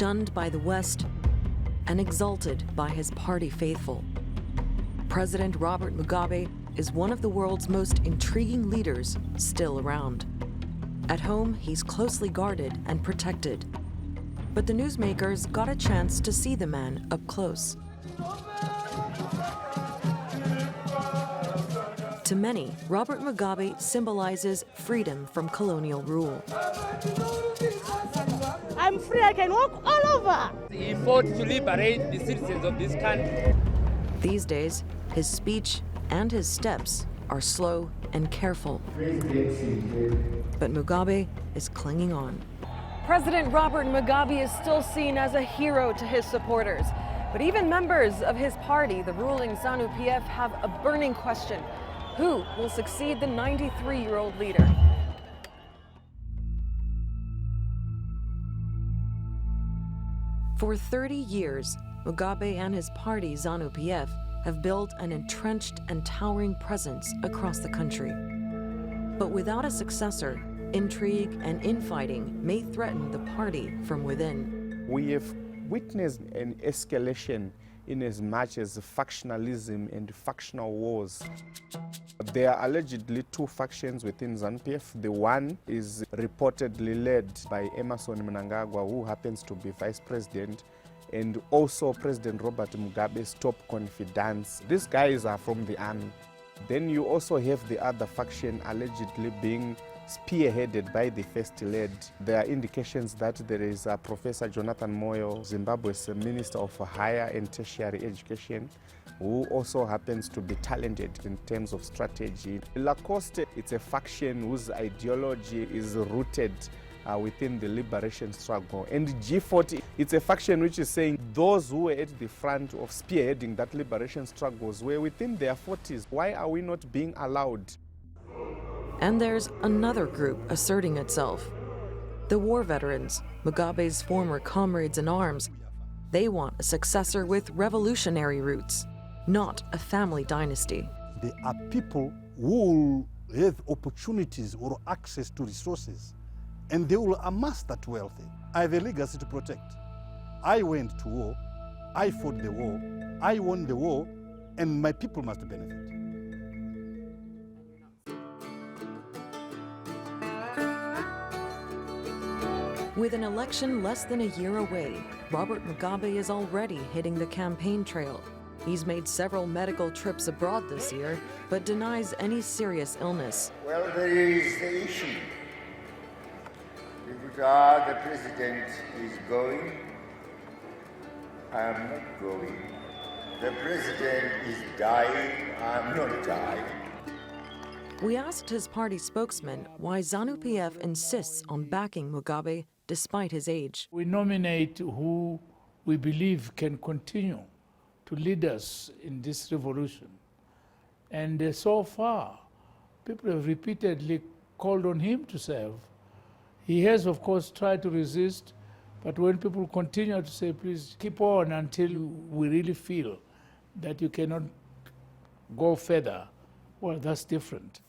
shunned by the West and exalted by his party faithful. President Robert Mugabe is one of the world's most intriguing leaders still around. At home, he's closely guarded and protected. But the newsmakers got a chance to see the man up close. To many, Robert Mugabe symbolizes freedom from colonial rule. I'm free, I can walk all over. He fought to liberate the citizens of this country. These days, his speech and his steps are slow and careful. But Mugabe is clinging on. President Robert Mugabe is still seen as a hero to his supporters. But even members of his party, the ruling ZANU-PF, have a burning question. Who will succeed the 93-year-old leader? For 30 years, Mugabe and his party, ZANU-PF, have built an entrenched and towering presence across the country. But without a successor, intrigue and infighting may threaten the party from within. We have witnessed an escalation in as much as factionalism and factional wars. There are allegedly two factions within ZANU-PF. The one is reportedly led by Emmerson Mnangagwa, who happens to be vice president, and also President Robert Mugabe's top confidants. These guys are from the army. Then you also have the other faction allegedly being spearheaded by the First Lady. There are indications that there is Professor Jonathan Moyo, Zimbabwe's Minister of Higher and Tertiary Education, who also happens to be talented in terms of strategy. Lacoste, it's a faction whose ideology is rooted within the liberation struggle. And G40, it's a faction which is saying those who were at the front of spearheading that liberation struggles were within their 40s. Why are we not being allowed? And there's another group asserting itself. The war veterans, Mugabe's former comrades in arms. They want a successor with revolutionary roots, not a family dynasty. There are people who will have opportunities or access to resources, and they will amass that wealth. I have a legacy to protect. I went to war, I fought the war, I won the war, and my people must benefit. With an election less than a year away, Robert Mugabe is already hitting the campaign trail. He's made several medical trips abroad this year, but denies any serious illness. Well, there is the issue. If the president is going, I am not going. The president is dying, I am not dying. We asked his party spokesman why ZANU-PF insists on backing Mugabe despite his age. We nominate who we believe can continue to lead us in this revolution. And so far, people have repeatedly called on him to serve. He has, of course, tried to resist, but when people continue to say, please keep on until we really feel that you cannot go further, well, that's different.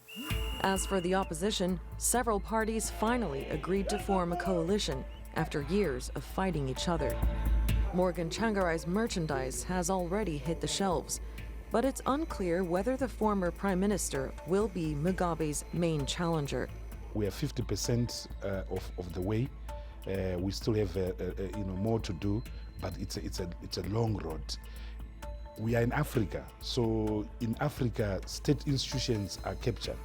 As for the opposition, several parties finally agreed to form a coalition after years of fighting each other. Morgan Tsvangirai's merchandise has already hit the shelves, but it's unclear whether the former prime minister will be Mugabe's main challenger. We are 50% of the way. We still have more to do, but it's a long road. We are in Africa, so in Africa, state institutions are captured.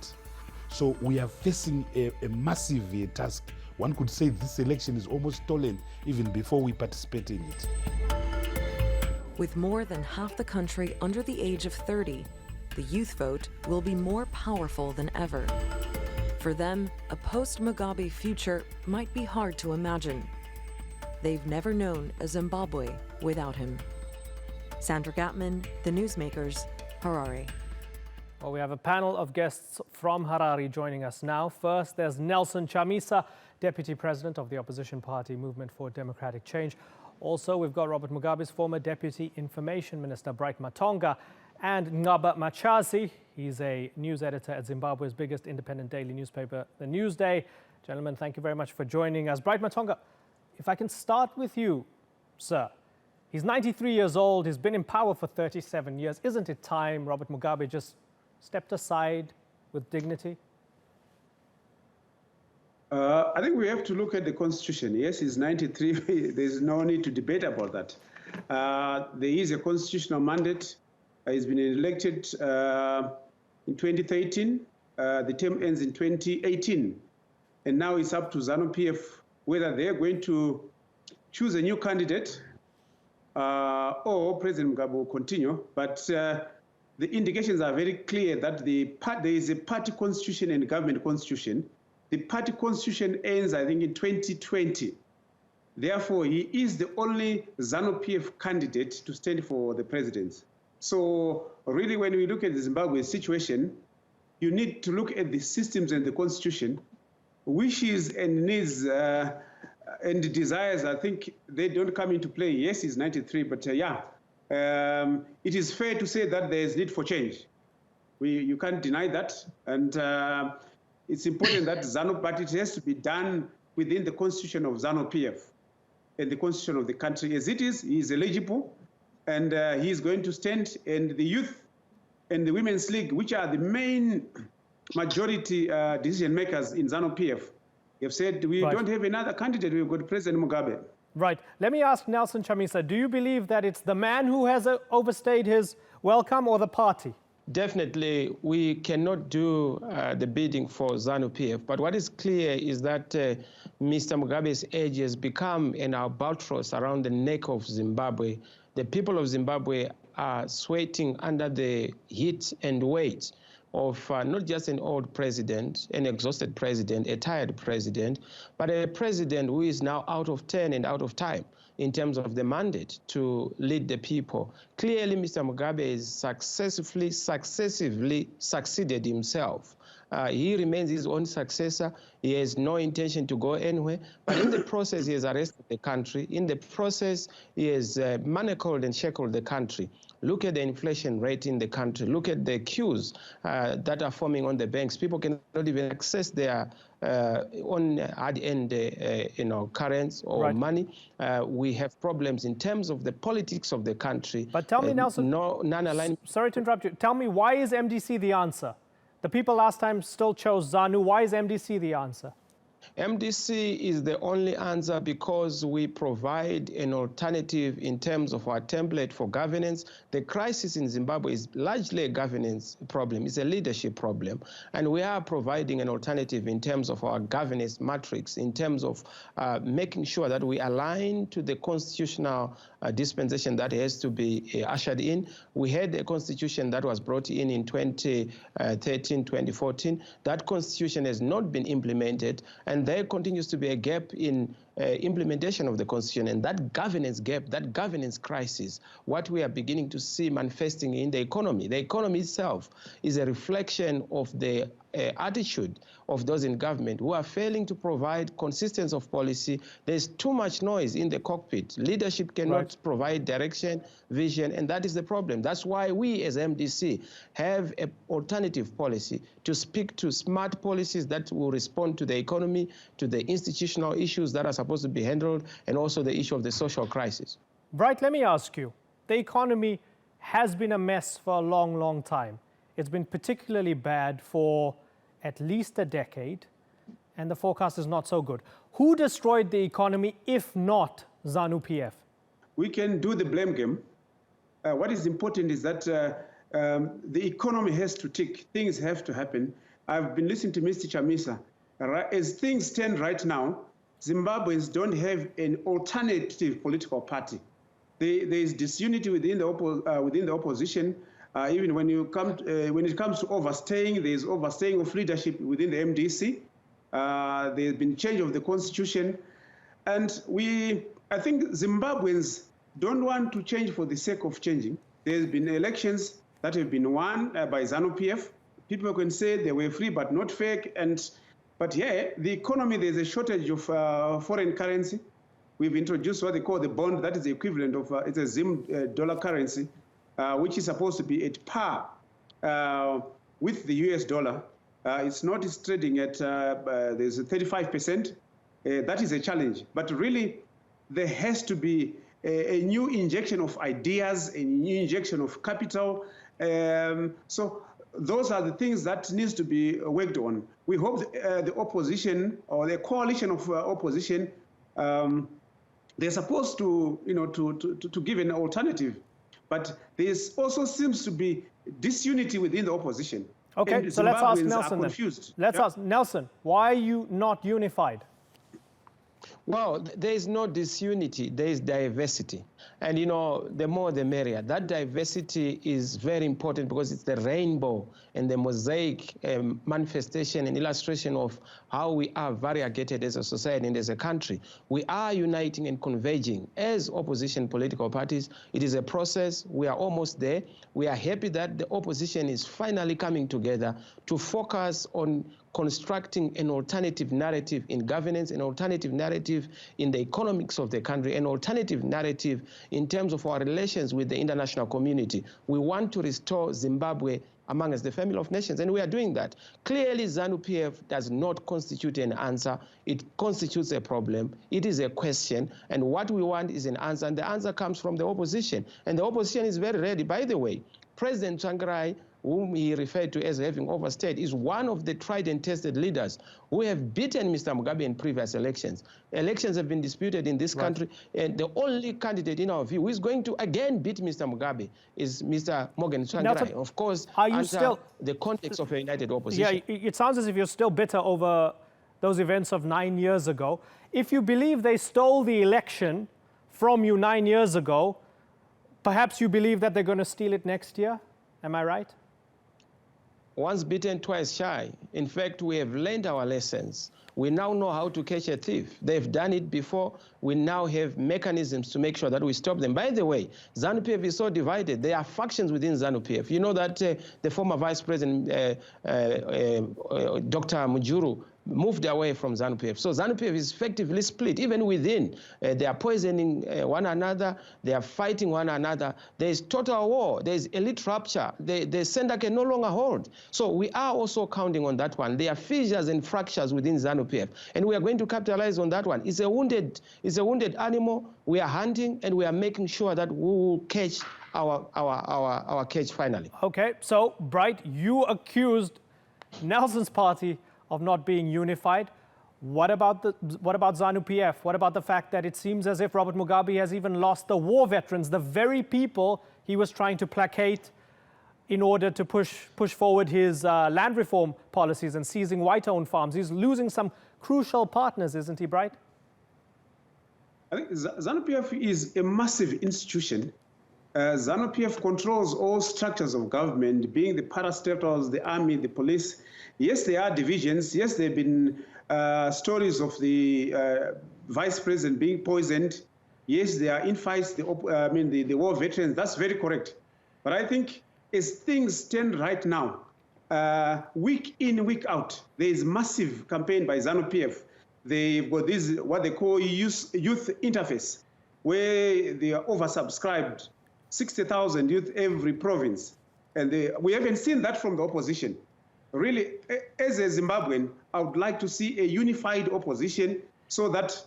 So we are facing a massive task. One could say this election is almost stolen even before we participate in it. With more than half the country under the age of 30, the youth vote will be more powerful than ever. For them, a post-Mugabe future might be hard to imagine. They've never known a Zimbabwe without him. Sandra Gatman, The Newsmakers, Harare. Well, we have a panel of guests from Harare joining us now. First, there's Nelson Chamisa, Deputy President of the opposition party Movement for Democratic Change. Also, we've got Robert Mugabe's former Deputy Information Minister, Bright Matonga, and Ngaba Machazi. He's a news editor at Zimbabwe's biggest independent daily newspaper, The Newsday. Gentlemen, thank you very much for joining us. Bright Matonga, if I can start with you. Sir, he's 93 years old. He's been in power for 37 years. Isn't it time Robert Mugabe just stepped aside with dignity? I think we have to look at the constitution. Yes, he's 93. There's no need to debate about that. There is a constitutional mandate. He's been elected in 2013. The term ends in 2018. And now it's up to ZANU-PF whether they're going to choose a new candidate or President Mugabe will continue. But the indications are very clear that there is a party constitution and government constitution. The party constitution ends, I think, in 2020. Therefore, he is the only ZANU-PF candidate to stand for the presidency. So really, when we look at the Zimbabwe situation, you need to look at the systems and the constitution. Wishes and needs and desires, I think they don't come into play. Yes, he's 93, but it is fair to say that there is need for change. You can't deny that. And it's important that ZANU, but it has to be done within the constitution of ZANU-PF and the constitution of the country. As it is, he is eligible, and he is going to stand. And the youth and the Women's League, which are the main majority decision makers in ZANU-PF, have said, we don't have another candidate, we've got President Mugabe. Right. Let me ask Nelson Chamisa, do you believe that it's the man who has overstayed his welcome or the party? Definitely, we cannot do the bidding for ZANU-PF. But what is clear is that Mr. Mugabe's age has become an albatross around the neck of Zimbabwe. The people of Zimbabwe are sweating under the heat and weight of not just an old president, an exhausted president, a tired president, but a president who is now out of turn and out of time in terms of the mandate to lead the people. Clearly, Mr. Mugabe has successively succeeded himself. He remains his own successor. He has no intention to go anywhere. But in the process, he has arrested the country. In the process, he has manacled and shackled the country. Look at the inflation rate in the country. Look at the queues that are forming on the banks. People cannot even access their own hard-earned currency or money. We have problems in terms of the politics of the country. But tell me, Nelson, sorry to interrupt you. Tell me, why is MDC the answer? The people last time still chose ZANU. Why is MDC the answer? MDC is the only answer because we provide an alternative in terms of our template for governance. The crisis in Zimbabwe is largely a governance problem. It's a leadership problem. And we are providing an alternative in terms of our governance matrix, in terms of making sure that we align to the constitutional dispensation that has to be ushered in. We had a constitution that was brought in 2013, 2014. That constitution has not been implemented, and there continues to be a gap in implementation of the constitution, and that governance gap, that governance crisis, what we are beginning to see manifesting in the economy. The economy itself is a reflection of the attitude of those in government who are failing to provide consistency of policy. There's too much noise in the cockpit. Leadership cannot provide direction, vision, and that is the problem. That's why we as MDC have an alternative policy to speak to smart policies that will respond to the economy, to the institutional issues that are supposed to be handled, and also the issue of the social crisis. Bright, let me ask you, the economy has been a mess for a long, long time. It's been particularly bad for at least a decade, and the forecast is not so good. Who destroyed the economy, if not ZANU-PF? We can do the blame game. What is important is that the economy has to tick. Things have to happen. I've been listening to Mr. Chamisa. As things stand right now, Zimbabweans don't have an alternative political party. There is disunity within the opposition. Even when it comes to overstaying, there is overstaying of leadership within the MDC. There has been change of the constitution, and I think Zimbabweans don't want to change for the sake of changing. There's been elections that have been won by ZANU-PF. People can say they were free but not fake, but yeah, the economy, there's a shortage of foreign currency. We've introduced what they call the bond, that is the equivalent of, it's a Zim dollar currency, which is supposed to be at par with the US dollar. It's not, it's trading at, there's a 35%. That is a challenge. But really, there has to be a new injection of ideas, a new injection of capital. So those are the things that needs to be worked on. We hope the opposition or the coalition of opposition, they're supposed to, to give an alternative. But there also seems to be disunity within the opposition. Okay, so let's ask Nelson then. Let's ask Nelson, why are you not unified? Well, there is no disunity, there is diversity. And the more the merrier. That diversity is very important because it's the rainbow and the mosaic manifestation and illustration of how we are variegated as a society and as a country. We are uniting and converging as opposition political parties. It is a process. We are almost there. We are happy that the opposition is finally coming together to focus on constructing an alternative narrative in governance, an alternative narrative in the economics of the country, an alternative narrative in terms of our relations with the international community. We want to restore Zimbabwe among us, the family of nations, and we are doing that. Clearly, ZANU-PF does not constitute an answer. It constitutes a problem. It is a question, and what we want is an answer, and the answer comes from the opposition. And the opposition is very ready. By the way, President Tsvangirai, whom he referred to as having overstayed, is one of the tried and tested leaders who have beaten Mr. Mugabe in previous elections. Elections have been disputed in this country, and the only candidate in our view who is going to again beat Mr. Mugabe is Mr. Morgan Tsvangirai. Of course, under the context of a united opposition. Yeah, it sounds as if you're still bitter over those events of 9 years ago. If you believe they stole the election from you 9 years ago, perhaps you believe that they're going to steal it next year? Am I right? Once bitten, twice shy. In fact, we have learned our lessons. We now know how to catch a thief. They've done it before. We now have mechanisms to make sure that we stop them. By the way, ZANU-PF is so divided. There are factions within ZANU-PF. You know that the former Vice President, Dr. Mujuru, moved away from ZANU-PF. So ZANU-PF is effectively split. Even within, they are poisoning one another. They are fighting one another. There is total war. There is elite rupture. The center can no longer hold. So we are also counting on that one. There are fissures and fractures within ZANU-PF, and we are going to capitalize on that one. It's a wounded animal. We are hunting, and we are making sure that we will catch our catch finally. Okay, so Bright, you accused Nelson's party of not being unified. What about ZANU-PF? What about the fact that it seems as if Robert Mugabe has even lost the war veterans, the very people he was trying to placate in order to push forward his land reform policies and seizing white-owned farms? He's losing some crucial partners, isn't he, Bright? I think ZANU-PF is a massive institution. ZANU-PF controls all structures of government, being the parastatals, the army, the police. Yes, there are divisions. Yes, there have been stories of the vice president being poisoned. Yes, there are infights, the war veterans. That's very correct. But I think as things stand right now, week in, week out, there is massive campaign by ZANU-PF. They've got this, what they call youth interface, where they are oversubscribed, 60,000 youth every province. And we haven't seen that from the opposition. Really, as a Zimbabwean, I would like to see a unified opposition so that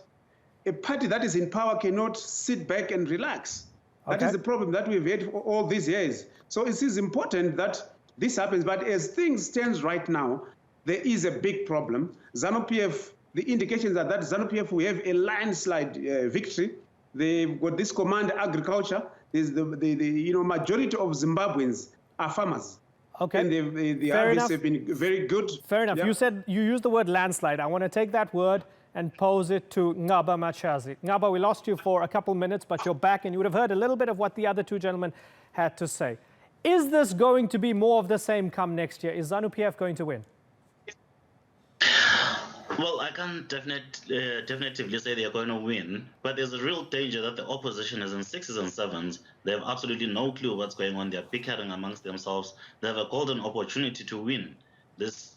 a party that is in power cannot sit back and relax. Okay. That is the problem that we've had for all these years. So it is important that this happens. But as things stand right now, there is a big problem. ZANU-PF, the indications are that ZANU-PF will have a landslide victory. They've got this command agriculture. There's the majority of Zimbabweans are farmers. Okay. And the harvests have been very good. Fair enough. Yeah. You used the word landslide. I want to take that word and pose it to Ngaba Machazi. Ngaba, we lost you for a couple minutes, but you're back, and you would have heard a little bit of what the other two gentlemen had to say. Is this going to be more of the same come next year? Is ZANU-PF going to win? Well, I can't definitively say they are going to win, but there's a real danger that the opposition is in sixes and sevens. They have absolutely no clue what's going on. They're bickering amongst themselves. They have a golden opportunity to win this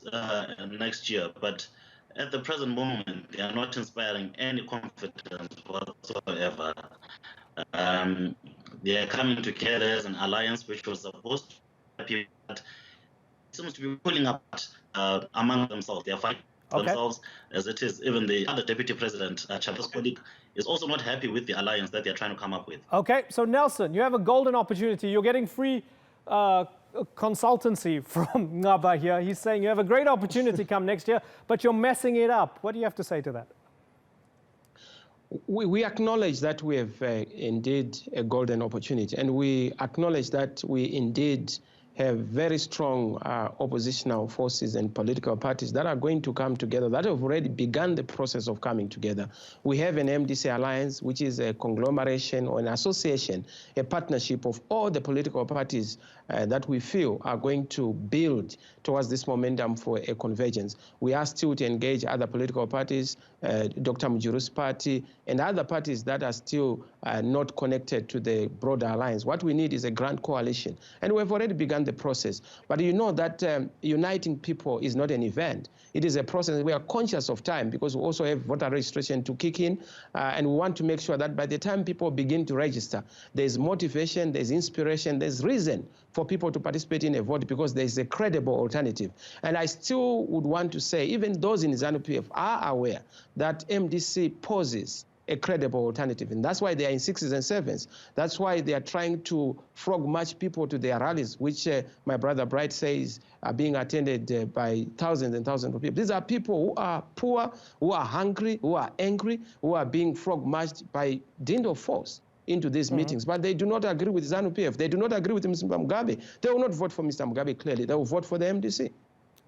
next year, but at the present moment, they are not inspiring any confidence whatsoever. They are coming together as an alliance which was supposed to be, but it seems to be pulling up among themselves. They are fighting. themselves, as it is. Even the other deputy president, Chapa's colleague, is also not happy with the alliance that they're trying to come up with. Okay, so Nelson, you have a golden opportunity. You're getting free consultancy from Ngaba here. He's saying you have a great opportunity come next year, but you're messing it up. What do you have to say to that? We acknowledge that we have indeed a golden opportunity, and we acknowledge that we indeed have very strong oppositional forces and political parties that are going to come together, that have already begun the process of coming together. We have an MDC alliance, which is a conglomeration or an association, a partnership of all the political parties that we feel are going to build towards this momentum for a convergence. We are still to engage other political parties, Dr. Mujuru's party, and other parties that are still not connected to the broader alliance. What we need is a grand coalition, and we've already begun the process. But you know that uniting people is not an event. It is a process. We are conscious of time because we also have voter registration to kick in, and we want to make sure that by the time people begin to register, there's motivation, there's inspiration, there's reason for people to participate in a vote because there's a credible alternative. And I still would want to say, even those in ZANU-PF are aware that MDC poses a credible alternative. And that's why they are in 6s and 7s. That's why they are trying to frog march people to their rallies, which my brother Bright says are being attended by thousands and thousands of people. These are people who are poor, who are hungry, who are angry, who are being frog marched by dint of force into these meetings. But they do not agree with ZANU-PF. They do not agree with Mr. Mugabe. They will not vote for Mr. Mugabe, clearly. They will vote for the MDC.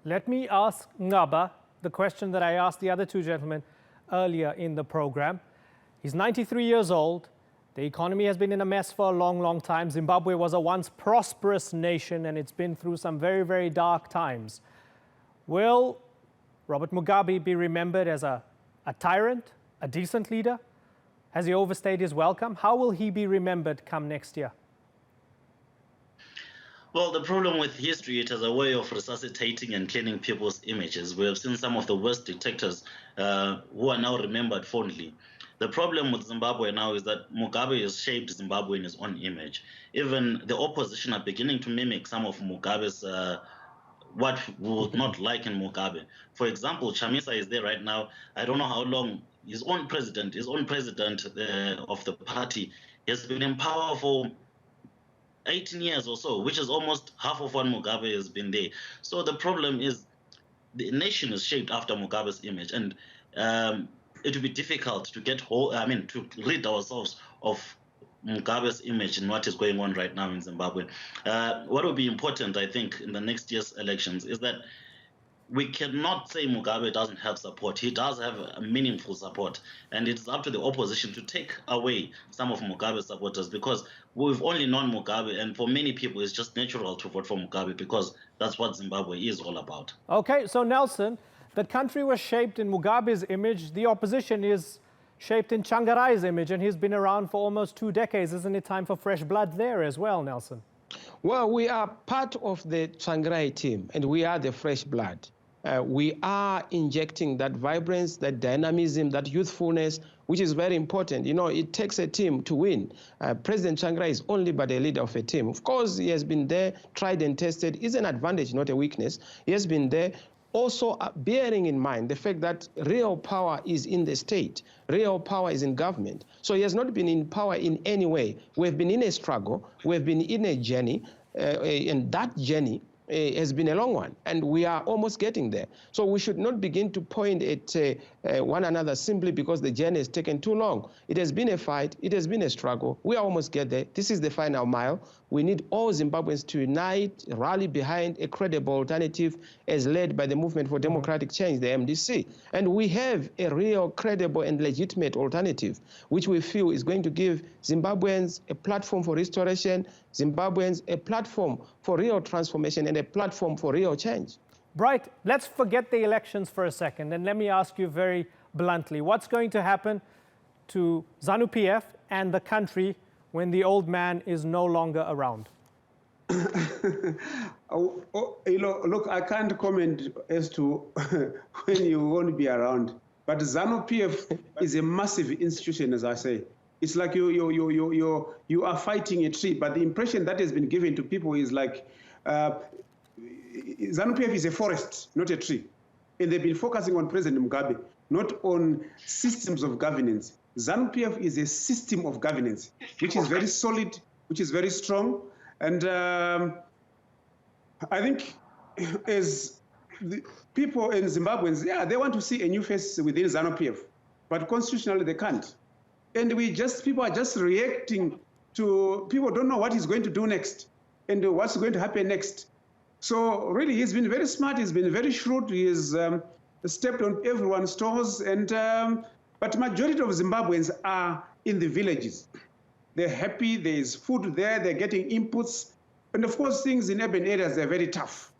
Let me ask Ngaba the question that I asked the other two gentlemen earlier in the program. He's 93 years old. The economy has been in a mess for a long, long time. Zimbabwe was a once prosperous nation, and it's been through some very, very dark times. Will Robert Mugabe be remembered as a tyrant, a decent leader? Has he overstayed his welcome? How will he be remembered come next year? Well, the problem with history, it has a way of resuscitating and cleaning people's images. We have seen some of the worst dictators who are now remembered fondly. The problem with Zimbabwe now is that Mugabe has shaped Zimbabwe in his own image. Even the opposition are beginning to mimic some of Mugabe's, what we would not like in Mugabe. For example, Chamisa is there right now. I don't know how long his own president of the party has been in power for 18 years or so, which is almost half of what Mugabe has been there. So the problem is the nation is shaped after Mugabe's image, and it will be difficult to to rid ourselves of Mugabe's image and what is going on right now in Zimbabwe. What will be important, I think, in the next year's elections is that we cannot say Mugabe doesn't have support. He does have a meaningful support, and it's up to the opposition to take away some of Mugabe's supporters, because we've only known Mugabe, and for many people it's just natural to vote for Mugabe because that's what Zimbabwe is all about. Okay, so Nelson, the country was shaped in Mugabe's image. The opposition is shaped in Changarai's image, and he's been around for almost 2 decades. Isn't it time for fresh blood there as well, Nelson? Well, we are part of the Changarai team, and we are the fresh blood. We are injecting that vibrance, that dynamism, that youthfulness, which is very important. You know, it takes a team to win. President Changarai is only but a leader of a team. Of course, he has been there, tried and tested. It's an advantage, not a weakness. He has been there. Also, bearing in mind the fact that real power is in the state, real power is in government. So he has not been in power in any way. We have been in a struggle, we have been in a journey, and that journey has been a long one, and we are almost getting there. So we should not begin to point at one another simply because the journey has taken too long. It has been a fight, it has been a struggle. We almost get there. This is the final mile. We need all Zimbabweans to unite, rally behind a credible alternative as led by the Movement for Democratic Change, the MDC. And we have a real, credible and legitimate alternative, which we feel is going to give Zimbabweans a platform for restoration, Zimbabweans a platform for real transformation and a platform for real change. Bright, let's forget the elections for a second, and let me ask you very bluntly, what's going to happen to ZANU-PF and the country when the old man is no longer around? Look, I can't comment as to when you won't be around, but ZANU-PF is a massive institution, as I say. It's like you are fighting a tree, but the impression that has been given to people is like ZANU-PF is a forest, not a tree. and they've been focusing on President Mugabe, not on systems of governance. ZANU-PF is a system of governance, which is very solid, which is very strong. And I think as the people in Zimbabweans, yeah, they want to see a new face within ZANU-PF, but constitutionally they can't. And people are just reacting to, people don't know what he's going to do next and what's going to happen next. So really, he's been very smart, he's been very shrewd, he has stepped on everyone's toes, and but majority of Zimbabweans are in the villages. They're happy, there's food there, they're getting inputs. And of course, things in urban areas, they're very tough.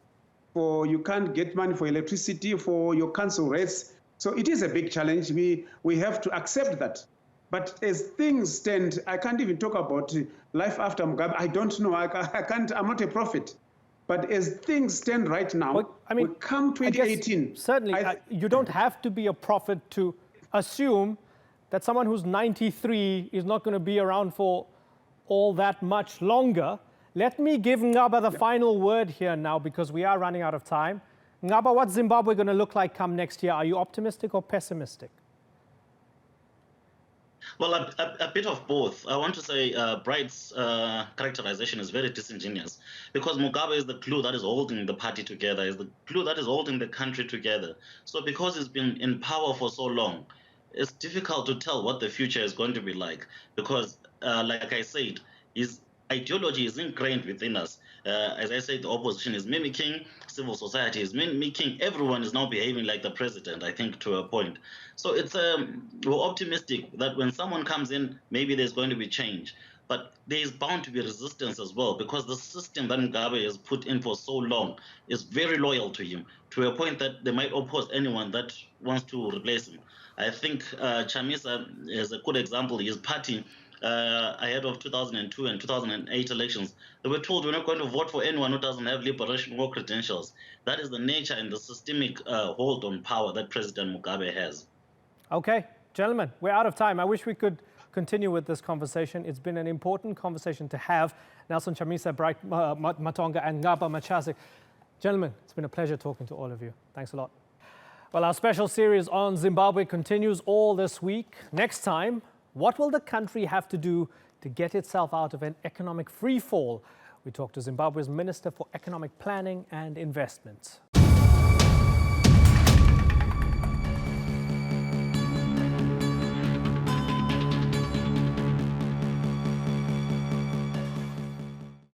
You can't get money for electricity, for your council rates. So it is a big challenge. We have to accept that. But as things stand, I can't even talk about life after Mugabe. I don't know. I can't. I'm not a prophet. But as things stand right now, well, I mean, we come 2018. Certainly, you don't have to be a prophet to assume that someone who's 93 is not going to be around for all that much longer. Let me give Ngaba the final word here now, because we are running out of time. Ngaba, what's Zimbabwe going to look like come next year? Are you optimistic or pessimistic? Well, a bit of both. I want to say Bright's characterization is very disingenuous, because Mugabe is the glue that is holding the party together, is the glue that is holding the country together. So because he's been in power for so long, it's difficult to tell what the future is going to be like, because like I said, his ideology is ingrained within us. As I said, the opposition is mimicking, civil society is mimicking, everyone is now behaving like the president, I think, to a point. So it's we're optimistic that when someone comes in, maybe there's going to be change. But there is bound to be resistance as well, because the system that Mugabe has put in for so long is very loyal to him, to a point that they might oppose anyone that wants to replace him. I think Chamisa is a good example. His party, ahead of 2002 and 2008 elections, they were told, we're not going to vote for anyone who doesn't have liberation war credentials. That is the nature and the systemic hold on power that President Mugabe has. Okay, gentlemen, we're out of time. I wish we could continue with this conversation. It's been an important conversation to have. Nelson Chamisa, Bright Matonga, and Ngaba Machazi. Gentlemen, it's been a pleasure talking to all of you. Thanks a lot. Well, our special series on Zimbabwe continues all this week. Next time, what will the country have to do to get itself out of an economic freefall? We talk to Zimbabwe's Minister for Economic Planning and Investment.